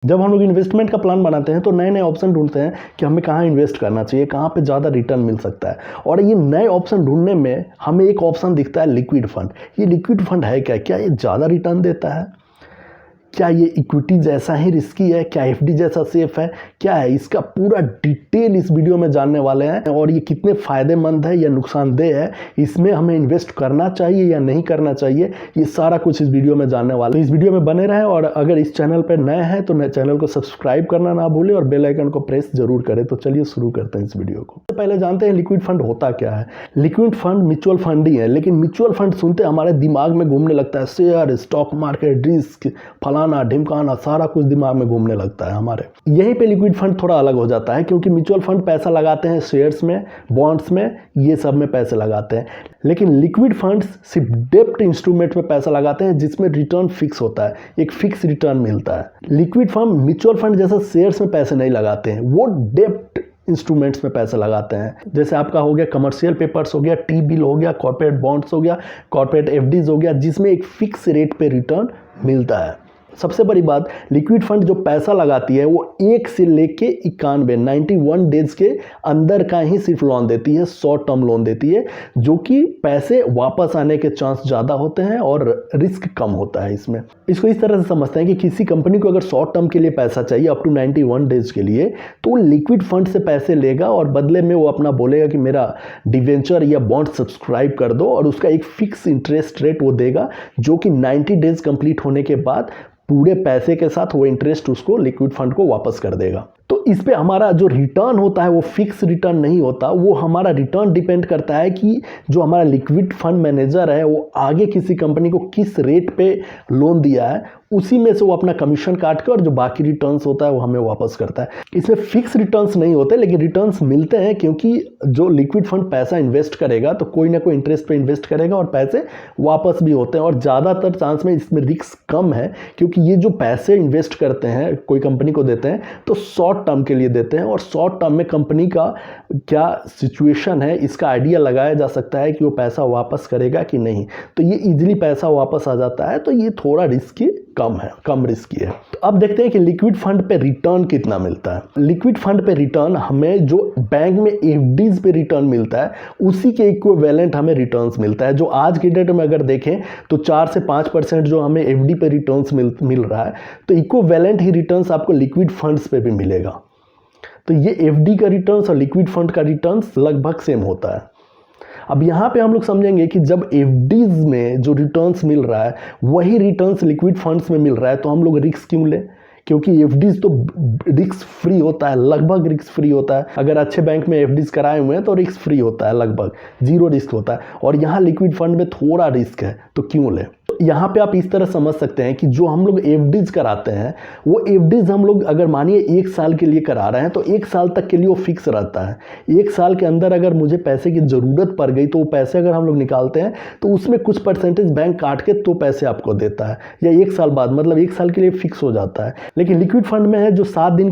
जब हम लोग इन्वेस्टमेंट का प्लान बनाते हैं तो नए नए ऑप्शन ढूंढते हैं कि हमें कहाँ इन्वेस्ट करना चाहिए, कहाँ पे ज़्यादा रिटर्न मिल सकता है। और ये नए ऑप्शन ढूंढने में हमें एक ऑप्शन दिखता है लिक्विड फंड। ये लिक्विड फंड है क्या? क्या ये ज़्यादा रिटर्न देता है? क्या ये इक्विटी जैसा ही रिस्की है? क्या एफडी जैसा सेफ है? क्या है इसका पूरा डिटेल इस वीडियो में जानने वाले हैं। और ये कितने फ़ायदेमंद है या नुकसानदेह है, इसमें हमें इन्वेस्ट करना चाहिए या नहीं करना चाहिए, ये सारा कुछ इस वीडियो में जानने वाले हैं। इस वीडियो में बने रहें और अगर इस चैनल पर नए हैं तो चैनल को सब्सक्राइब करना ना भूलें और बेल आइकन को प्रेस जरूर करें। तो चलिए शुरू करते हैं इस वीडियो को। तो पहले जानते हैं लिक्विड फंड होता क्या है। लिक्विड फंड म्यूचुअल फंड ही है, लेकिन म्यूचुअल फंड सुनते हमारे दिमाग में घूमने लगता है शेयर, स्टॉक मार्केट, रिस्क, फलाना ढिमकाना, सारा कुछ दिमाग में घूमने लगता है हमारे। यहीं पे लिक्विड फंड थोड़ा अलग हो जाता है, क्योंकि म्यूचुअल फंड पैसा लगाते हैं शेयर्स में, बॉन्ड्स में, ये सब में पैसे लगाते हैं। लेकिन लिक्विड फंड्स सिर्फ डेब्ट इंस्ट्रूमेंट में पैसा लगाते हैं, जिसमें रिटर्न फिक्स होता है, एक फिक्स रिटर्न मिलता है। लिक्विड फंड म्यूचुअल फंड जैसा शेयर्स में पैसे नहीं लगाते हैं, वो डेब्ट इंस्ट्रूमेंट्स में पैसे लगाते हैं। जैसे आपका हो गया कमर्शियल पेपर्स हो गया, टी बिल हो गया, कॉर्पोरेट बॉन्ड्स हो गया, कॉर्पोरेट एफडीज हो गया, जिसमें एक फिक्स रेट पे रिटर्न मिलता है। सबसे बड़ी बात, लिक्विड फंड जो पैसा लगाती है वो 1 से लेके 91 डेज के अंदर का ही सिर्फ लोन देती है, शॉर्ट टर्म लोन देती है, जो कि पैसे वापस आने के चांस ज़्यादा होते हैं और रिस्क कम होता है इसमें। इसको इस तरह से समझते हैं कि किसी कंपनी को अगर शॉर्ट टर्म के लिए पैसा चाहिए अप टू 91 डेज के लिए, तो वो लिक्विड फंड से पैसे लेगा और बदले में वो अपना बोलेगा कि मेरा डिवेंचर या बॉन्ड सब्सक्राइब कर दो, और उसका एक फिक्स इंटरेस्ट रेट वो देगा, जो कि 90 डेज कंप्लीट होने के बाद पूरे पैसे के साथ वो इंटरेस्ट उसको लिक्विड फंड को वापस कर देगा। तो इस पे हमारा जो रिटर्न होता है वो फिक्स रिटर्न नहीं होता, वो हमारा रिटर्न डिपेंड करता है कि जो हमारा लिक्विड फंड मैनेजर है वो आगे किसी कंपनी को किस रेट पे लोन दिया है, उसी में से वो अपना कमीशन काट के और जो बाकी रिटर्न्स होता है वो हमें वापस करता है। इसमें फिक्स रिटर्न्स नहीं होते, लेकिन रिटर्न्स मिलते हैं, क्योंकि जो लिक्विड फंड पैसा इन्वेस्ट करेगा तो कोई ना कोई इंटरेस्ट पे इन्वेस्ट करेगा और पैसे वापस भी होते हैं। और ज़्यादातर चांस में इसमें रिस्क कम है, क्योंकि ये जो पैसे इन्वेस्ट करते हैं कोई कंपनी को देते हैं तो शॉर्ट टर्म के लिए देते हैं, और शॉर्ट टर्म में कंपनी का क्या सिचुएशन है इसका आइडिया लगाया जा सकता है कि वो पैसा वापस करेगा कि नहीं। तो ये इजीली पैसा वापस आ जाता है, तो ये थोड़ा रिस्की कम रिस्की है। तो अब देखते हैं कि लिक्विड फंड पे रिटर्न कितना मिलता है। लिक्विड फंड पे रिटर्न हमें जो बैंक में एफडीज पे रिटर्न मिलता है उसी के इक्विवेलेंट हमें रिटर्न्स मिलता है। जो आज की डेट में अगर देखें तो 4 से 5% जो हमें एफडी पे रिटर्न्स मिल रहा है, तो इक्विवेलेंट ही रिटर्न्स आपको लिक्विड फंड्स पे भी मिलेगा। तो ये एफडी का रिटर्न्स और लिक्विड फंड का रिटर्न्स लगभग सेम होता है। अब यहाँ पे हम लोग समझेंगे कि जब एफडीज में जो रिटर्न्स मिल रहा है वही रिटर्न्स लिक्विड फंड्स में मिल रहा है, तो हम लोग रिस्क क्यों लें? क्योंकि एफडीज तो रिस्क फ्री होता है, लगभग रिस्क फ्री होता है। अगर अच्छे बैंक में एफडीज कराए हुए हैं तो रिस्क फ्री होता है, लगभग जीरो रिस्क होता है। और यहाँ लिक्विड फंड में थोड़ा रिस्क है, तो क्यों लें? यहाँ पे आप इस तरह समझ सकते हैं कि जो हम लोग एफडीज कराते हैं वो एफडीज हम लोग अगर मानिए 1 साल के लिए करा रहे हैं तो 1 साल तक के लिए वो फिक्स रहता है। 1 साल के अंदर अगर मुझे पैसे की ज़रूरत पड़ गई तो वो पैसे अगर हम लोग निकालते हैं तो उसमें कुछ परसेंटेज बैंक काट के तो पैसे आपको देता है, या 1 साल बाद, मतलब 1 साल के लिए फिक्स हो जाता है। लेकिन लिक्विड फंड में है जो 7 दिन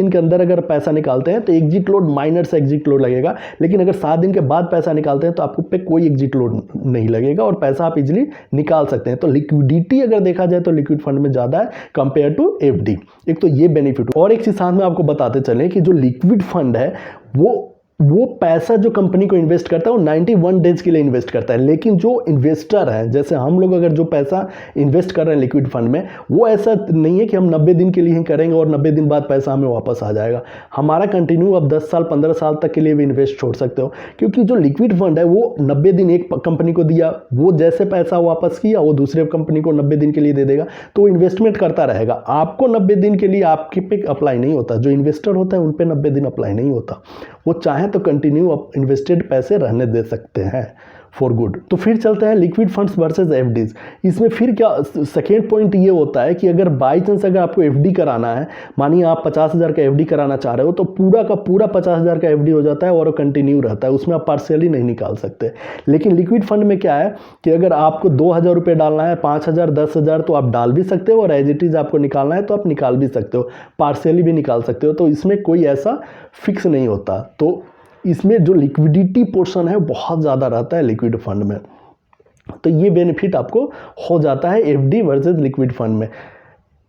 के अंदर अगर पैसा निकालते हैं तो एग्जिट लोड, माइनर से एग्जिट लोड लगेगा। लेकिन अगर 7 दिन के बाद पैसा निकालते हैं तो आपको पे कोई एग्जिट लोड नहीं लगेगा और पैसा आप इजीली निकाल सकते हैं। तो लिक्विडिटी अगर देखा जाए तो लिक्विड फंड में ज्यादा है कंपेयर टू एफडी। एक तो ये बेनिफिट, और एक चीज साथ में आपको बताते चलें कि जो लिक्विड फंड है वो पैसा जो कंपनी को इन्वेस्ट करता है वो 91 डेज के लिए इन्वेस्ट करता है। लेकिन जो इन्वेस्टर है, जैसे हम लोग अगर जो पैसा इन्वेस्ट कर रहे हैं लिक्विड फंड में, वो ऐसा नहीं है कि हम 90 दिन के लिए ही करेंगे और 90 दिन बाद पैसा हमें वापस आ जाएगा। हमारा कंटिन्यू अब 10 साल 15 साल तक के लिए भी इन्वेस्ट छोड़ सकते हो, क्योंकि जो लिक्विड फंड है वो 90 दिन एक कंपनी को दिया, वो जैसे पैसा वापस किया वो दूसरे कंपनी को 90 दिन के लिए दे देगा, तो वो इन्वेस्टमेंट करता रहेगा। आपको 90 दिन के लिए आपके पे अप्लाई नहीं होता, जो इन्वेस्टर होता है उन पे 90 दिन अप्लाई नहीं होता। वो चाहे तो कंटिन्यू आप इन्वेस्टेड पैसे रहने दे सकते हैं फॉर गुड। तो फिर चलते हैं लिक्विड फंड्स वर्सेस एफडीज। इसमें फिर क्या सेकेंड पॉइंट ये होता है कि अगर बाई चांस अगर आपको एफडी कराना है, मानिए आप 50,000 का एफडी कराना चाह रहे हो, तो पूरा का पूरा 50,000 का एफडी हो जाता है और वो कंटिन्यू रहता है, उसमें आप पार्शियली नहीं निकाल सकते। लेकिन लिक्विड फंड में क्या है कि अगर आपको 2,000 रुपये डालना है, 5,000, 10,000 तो आप डाल भी सकते हो, और एज इट इज़ आपको निकालना है तो आप निकाल भी सकते हो, पार्शियली भी निकाल सकते हो। तो इसमें कोई ऐसा फिक्स नहीं होता। तो इसमें जो लिक्विडिटी पोर्शन है बहुत ज़्यादा रहता है लिक्विड फंड में। तो ये बेनिफिट आपको हो जाता है एफडी वर्सेस लिक्विड फंड में।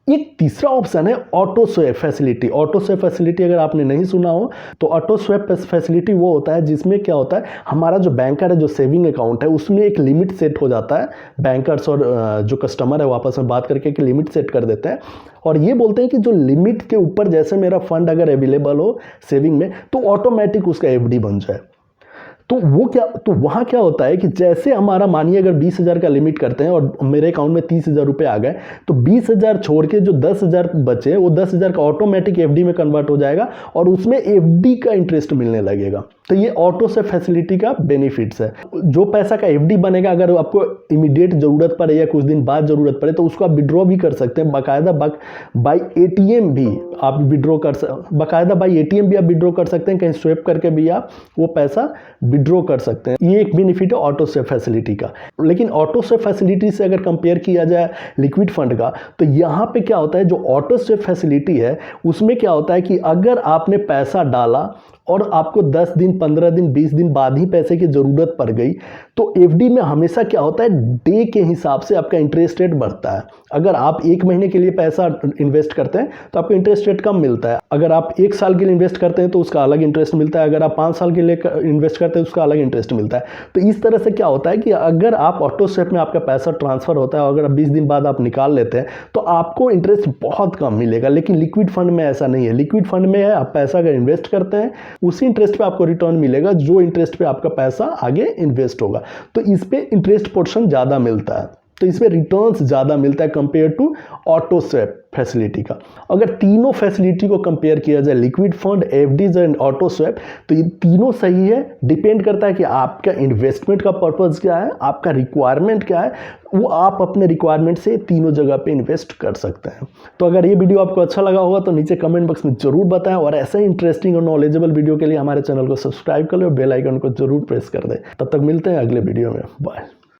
एक तीसरा ऑप्शन है auto swap facility. Auto swap facility अगर आपने नहीं सुना हो तो ऑटो स्वैप फैसिलिटी वो होता है जिसमें क्या होता है, हमारा जो बैंकर है, जो सेविंग अकाउंट है, उसमें एक लिमिट सेट हो जाता है। बैंकर्स और जो कस्टमर है वो आपस में बात करके एक लिमिट सेट कर देते हैं और ये बोलते हैं कि जो लिमिट के ऊपर जैसे मेरा फंड अगर अवेलेबल हो सेविंग में तो ऑटोमेटिक उसका एफडी बन जाए। तो वो क्या, तो वहाँ क्या होता है कि जैसे हमारा मानिए अगर 20,000 का लिमिट करते हैं और मेरे अकाउंट में 30,000 रुपये आ गए तो 20,000 छोड़ के जो 10,000 बचे वो 10,000 का ऑटोमेटिक एफडी में कन्वर्ट हो जाएगा और उसमें एफडी का इंटरेस्ट मिलने लगेगा। तो ये ऑटो से फैसिलिटी का बेनिफिट्स है। जो पैसा का एफडी बनेगा अगर आपको इमीडिएट ज़रूरत पड़े या कुछ दिन बाद ज़रूरत पड़े तो उसको आप विड्रॉ भी कर सकते हैं। बाकायदा बाई एटीएम भी आप विड्रॉ बाकायदा बाई एटीएम भी आप विड्रॉ कर सकते हैं, कहीं स्वेप करके भी आप वो पैसा विड्रॉ कर सकते हैं। ये एक बेनिफिट है ऑटो सेव फैसिलिटी का। लेकिन ऑटो सेव फैसिलिटी से अगर कंपेयर किया जाए लिक्विड फंड का तो यहाँ पे क्या होता है, जो ऑटो सेव फैसिलिटी है उसमें क्या होता है कि अगर आपने पैसा डाला और आपको 10 दिन 15 दिन 20 दिन बाद ही पैसे की ज़रूरत पड़ गई तो एफडी में हमेशा क्या होता है, डे के हिसाब से आपका इंटरेस्ट रेट बढ़ता है। अगर आप 1 महीने के लिए पैसा इन्वेस्ट करते हैं तो आपको इंटरेस्ट रेट कम मिलता है। अगर आप 1 साल के लिए इन्वेस्ट करते हैं तो उसका अलग इंटरेस्ट मिलता है। अगर आप 5 साल के लिए इन्वेस्ट करते हैं तो उसका अलग इंटरेस्ट मिलता है। तो इस तरह से क्या होता है कि अगर आप ऑटो स्वेप में आपका पैसा ट्रांसफ़र होता है और अगर 20 दिन बाद आप निकाल लेते हैं तो आपको इंटरेस्ट बहुत कम मिलेगा। लेकिन लिक्विड फंड में ऐसा नहीं है। लिक्विड फंड में है आप पैसा अगर इन्वेस्ट करते हैं उसी इंटरेस्ट पे आपको रिटर्न मिलेगा जो इंटरेस्ट पे आपका पैसा आगे इन्वेस्ट होगा। तो इस पे इंटरेस्ट पोर्शन ज़्यादा मिलता है, तो इसमें रिटर्न्स ज़्यादा मिलता है compare to auto swap facility का। अगर तीनों फैसिलिटी को कंपेयर किया जाए liquid fund, FDs and auto swap, तो ये तीनों सही है। डिपेंड करता है कि आपका इन्वेस्टमेंट का पर्पज़ क्या है, आपका रिक्वायरमेंट क्या है, वो आप अपने रिक्वायरमेंट से तीनों जगह पे इन्वेस्ट कर सकते हैं। तो अगर ये वीडियो आपको अच्छा लगा होगा तो नीचे कमेंट बॉक्स में जरूर बताएं और ऐसे इंटरेस्टिंग और नॉलेजेबल वीडियो के लिए हमारे चैनल को सब्सक्राइब कर लो, बेल आइकन को जरूर प्रेस कर दें। तब तक मिलते हैं अगले वीडियो में। बाय।